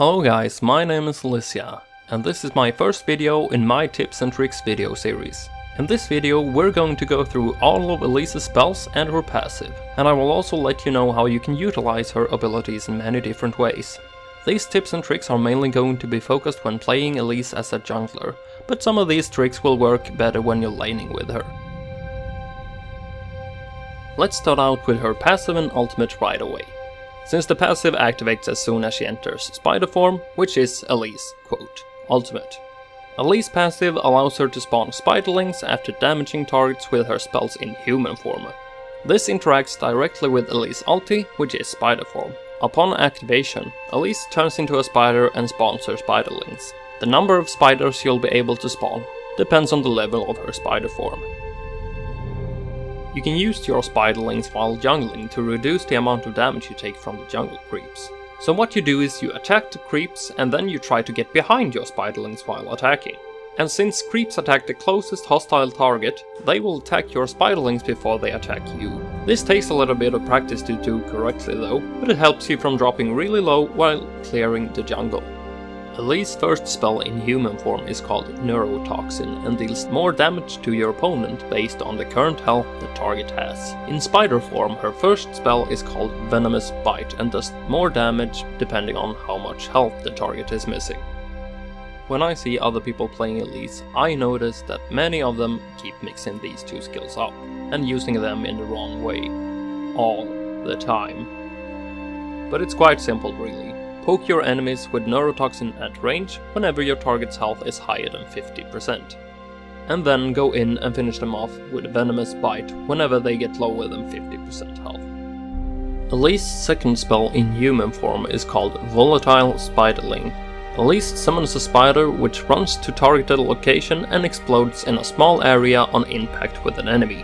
Hello guys, my name is Elysiia, and this is my first video in my tips and tricks video series. In this video we're going to go through all of Elise's spells and her passive, and I will also let you know how you can utilize her abilities in many different ways. These tips and tricks are mainly going to be focused when playing Elise as a jungler, but some of these tricks will work better when you're laning with her. Let's start out with her passive and ultimate right away. Since the passive activates as soon as she enters spider form, which is Elise, quote, ultimate. Elise passive allows her to spawn spiderlings after damaging targets with her spells in human form. This interacts directly with Elise ulti, which is spider form. Upon activation, Elise turns into a spider and spawns her spiderlings. The number of spiders you'll be able to spawn depends on the level of her spider form. You can use your spiderlings while jungling to reduce the amount of damage you take from the jungle creeps. So what you do is you attack the creeps and then you try to get behind your spiderlings while attacking. And since creeps attack the closest hostile target, they will attack your spiderlings before they attack you. This takes a little bit of practice to do correctly though, but it helps you from dropping really low while clearing the jungle. Elise's first spell in human form is called Neurotoxin and deals more damage to your opponent based on the current health the target has. In spider form, her first spell is called Venomous Bite and does more damage depending on how much health the target is missing. When I see other people playing Elise, I notice that many of them keep mixing these two skills up and using them in the wrong way, all the time. But it's quite simple really. Poke your enemies with Neurotoxin at range whenever your target's health is higher than 50%. And then go in and finish them off with Venomous Bite whenever they get lower than 50% health. Elise's second spell in human form is called Volatile Spiderling. Elise summons a spider which runs to targeted location and explodes in a small area on impact with an enemy.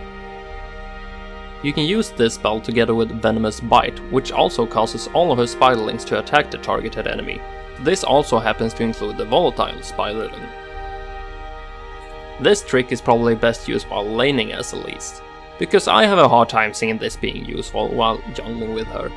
You can use this spell together with Venomous Bite, which also causes all of her spiderlings to attack the targeted enemy. This also happens to include the Volatile Spiderling. This trick is probably best used while laning as Elise, because I have a hard time seeing this being useful while jungling with her.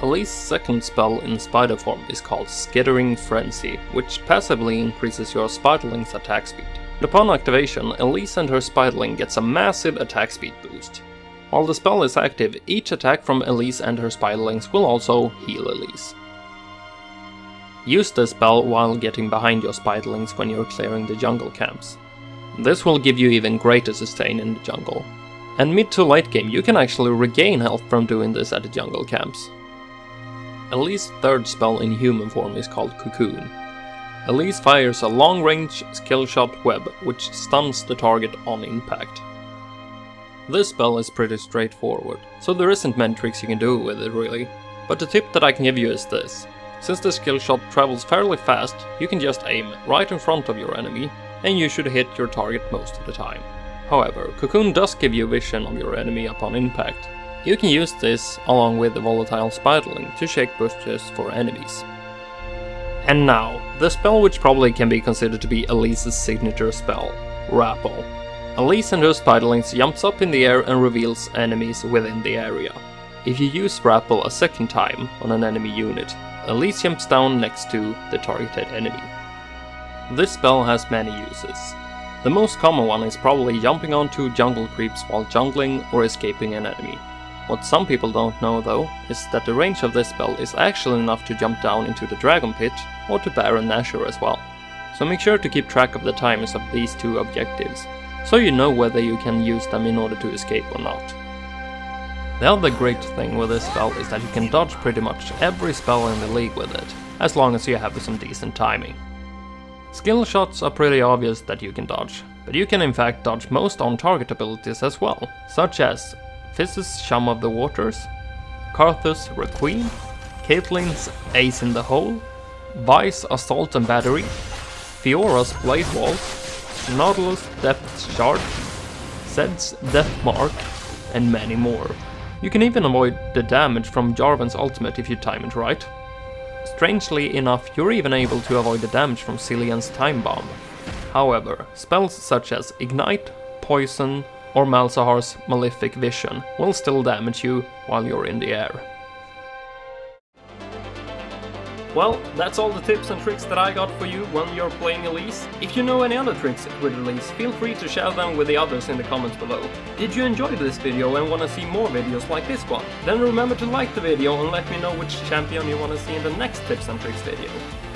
Elise's second spell in spider form is called Skittering Frenzy, which passively increases your spiderling's attack speed. Upon activation, Elise and her spiderling gets a massive attack speed boost. While the spell is active, each attack from Elise and her spiderlings will also heal Elise. Use this spell while getting behind your spiderlings when you're clearing the jungle camps. This will give you even greater sustain in the jungle. And mid to late game you can actually regain health from doing this at the jungle camps. Elise's third spell in human form is called Cocoon. Elise fires a long-range skill-shot web which stuns the target on impact. This spell is pretty straightforward, so there isn't many tricks you can do with it really. But the tip that I can give you is this. Since the skill-shot travels fairly fast, you can just aim right in front of your enemy, and you should hit your target most of the time. However, Cocoon does give you vision of your enemy upon impact. You can use this along with the Volatile Spiderling to shake bushes for enemies. And now, the spell which probably can be considered to be Elise's signature spell, Grapple. Elise and her spiderlings jumps up in the air and reveals enemies within the area. If you use Grapple a second time on an enemy unit, Elise jumps down next to the targeted enemy. This spell has many uses. The most common one is probably jumping onto jungle creeps while jungling or escaping an enemy. What some people don't know though, is that the range of this spell is actually enough to jump down into the Dragon Pit or to Baron Nashor as well. So make sure to keep track of the times of these two objectives, so you know whether you can use them in order to escape or not. The other great thing with this spell is that you can dodge pretty much every spell in the league with it, as long as you have some decent timing. Skill shots are pretty obvious that you can dodge, but you can in fact dodge most on-target abilities as well, such as Fizz's Shum of the Waters, Karthus Requiem, Caitlyn's Ace in the Hole, Vi's Assault and Battery, Fiora's Blade Wall, Nautilus Depth Shard, Zed's Death Mark, and many more. You can even avoid the damage from Jarvan's ultimate if you time it right. Strangely enough, you're even able to avoid the damage from Cillian's Time Bomb. However, spells such as Ignite, Poison, or Malzahar's Malefic Vision will still damage you while you're in the air. Well, that's all the tips and tricks that I got for you when you're playing Elise. If you know any other tricks with Elise, feel free to share them with the others in the comments below. Did you enjoy this video and want to see more videos like this one? Then remember to like the video and let me know which champion you want to see in the next tips and tricks video.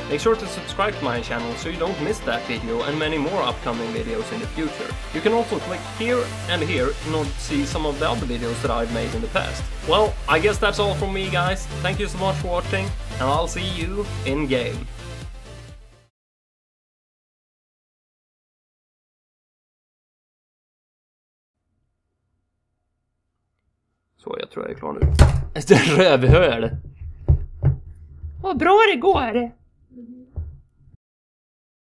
Make sure to subscribe to my channel so you don't miss that video and many more upcoming videos in the future. You can also click here and here to see some of the other videos that I've made in the past. Well, I guess that's all from me guys. Thank you so much for watching and I'll see you in game. Så jag tror jag är klar nu. Ett rövhöl. Vad bra det går!